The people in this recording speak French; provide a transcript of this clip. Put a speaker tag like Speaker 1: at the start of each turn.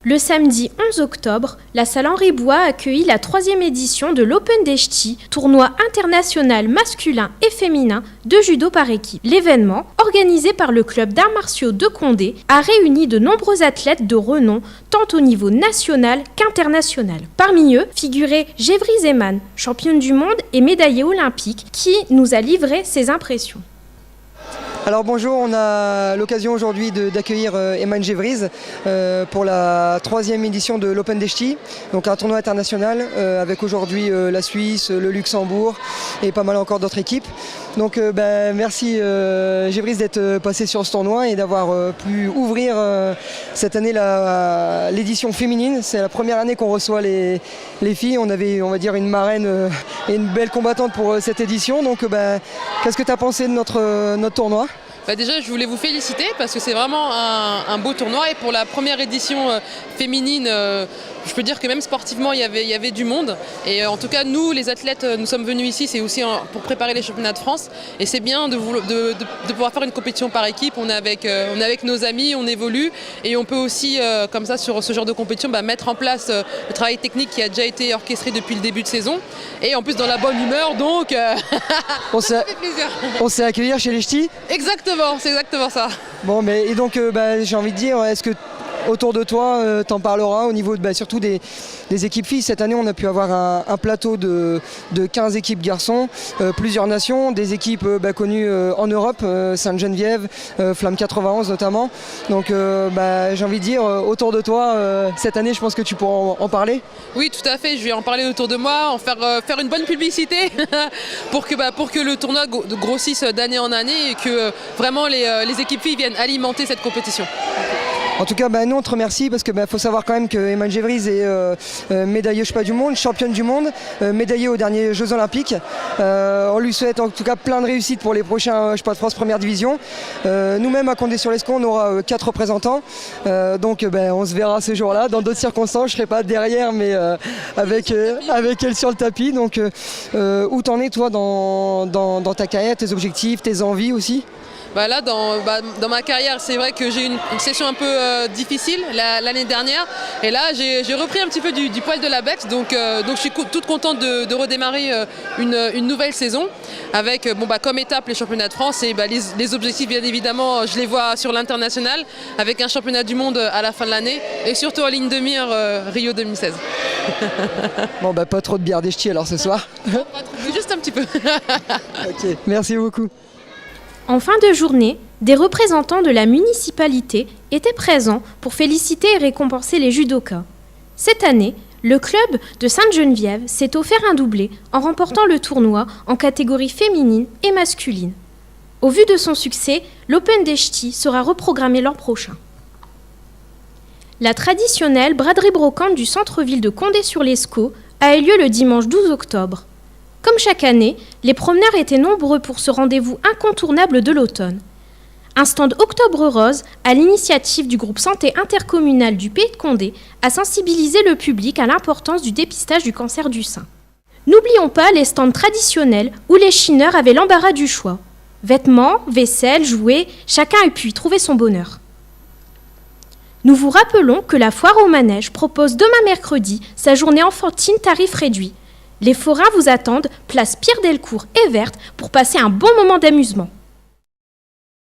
Speaker 1: Le samedi 11 octobre, la salle Henri Bois a accueilli la 3e édition de l'Open des Ch'tis, tournoi international masculin et féminin de judo par équipe. L'événement, organisé par le club d'arts martiaux de Condé, a réuni de nombreux athlètes de renom, tant au niveau national qu'international. Parmi eux, figurait Gévry Zeman, championne du monde et médaillée olympique, qui nous a livré ses impressions.
Speaker 2: Alors bonjour, on a l'occasion aujourd'hui d'accueillir Eman Gévryz pour la 3e édition de l'Open des Ch'tis, donc un tournoi international avec aujourd'hui la Suisse, le Luxembourg et pas mal encore d'autres équipes. Donc merci Gévryz d'être passé sur ce tournoi et d'avoir pu ouvrir cette année l'édition féminine. C'est la première année qu'on reçoit les filles. On avait, on va dire, une marraine et une belle combattante pour cette édition. Donc qu'est-ce que tu as pensé de notre tournoi ?
Speaker 3: Déjà, je voulais vous féliciter parce que c'est vraiment un beau tournoi et pour la première édition féminine, je peux dire que même sportivement, il y avait du monde. Et en tout cas, nous, les athlètes, nous sommes venus ici, c'est aussi pour préparer les championnats de France. Et c'est bien de pouvoir faire une compétition par équipe. On est avec nos amis, on évolue et on peut aussi, comme ça, sur ce genre de compétition, mettre en place le travail technique qui a déjà été orchestré depuis le début de saison. Et en plus, dans la bonne humeur, donc, ça fait plaisir.
Speaker 2: On s'est accueillir chez les Ch'tis ?
Speaker 3: Exactement, c'est exactement ça.
Speaker 2: Bon, mais et donc, j'ai envie de dire, est-ce que autour de toi, t'en parleras au niveau surtout des équipes filles. Cette année, on a pu avoir un plateau de 15 équipes garçons, plusieurs nations, des équipes connues en Europe, Sainte-Geneviève, Flamme 91 notamment. Donc j'ai envie de dire, autour de toi, cette année, je pense que tu pourras en parler.
Speaker 3: Oui, tout à fait. Je vais en parler autour de moi, en faire une bonne publicité pour que le tournoi grossisse d'année en année et que vraiment les équipes filles viennent alimenter cette compétition.
Speaker 2: En tout cas, nous on te remercie parce que faut savoir quand même que Eman Gévryz est médaillée du monde, championne du monde, médaillée aux derniers Jeux Olympiques. On lui souhaite en tout cas plein de réussite pour les prochains de France Première Division. Nous-mêmes à Condé-sur-l'Escaut, on aura 4 représentants. Donc on se verra ce jour-là. Dans d'autres circonstances, je ne serai pas derrière, mais avec elle sur le tapis. Donc où t'en es toi dans ta carrière, tes objectifs, tes envies aussi ?
Speaker 3: Là, dans ma carrière, c'est vrai que j'ai eu une session un peu difficile l'année dernière. Et là, j'ai repris un petit peu du poil de la bête. Donc je suis toute contente de redémarrer une nouvelle saison avec, comme étape, les championnats de France. Et les objectifs, bien évidemment, je les vois sur l'international avec un championnat du monde à la fin de l'année. Et surtout en ligne de mire, Rio 2016.
Speaker 2: Bon, pas trop de bière des Ch'tis alors ce soir.
Speaker 3: Non, pas trop, juste un petit peu.
Speaker 2: Ok, merci beaucoup.
Speaker 1: En fin de journée, des représentants de la municipalité étaient présents pour féliciter et récompenser les judokas. Cette année, le club de Sainte-Geneviève s'est offert un doublé en remportant le tournoi en catégorie féminine et masculine. Au vu de son succès, l'Open des Ch'tis sera reprogrammé l'an prochain. La traditionnelle braderie brocante du centre-ville de Condé-sur-l'Escaut a eu lieu le dimanche 12 octobre. Comme chaque année, les promeneurs étaient nombreux pour ce rendez-vous incontournable de l'automne. Un stand Octobre Rose, à l'initiative du groupe santé intercommunal du Pays de Condé, a sensibilisé le public à l'importance du dépistage du cancer du sein. N'oublions pas les stands traditionnels où les chineurs avaient l'embarras du choix. Vêtements, vaisselle, jouets, chacun a pu y trouver son bonheur. Nous vous rappelons que la foire au manège propose demain mercredi sa journée enfantine tarif réduit. Les forains vous attendent, place Pierre Delcourt et Verte, pour passer un bon moment d'amusement.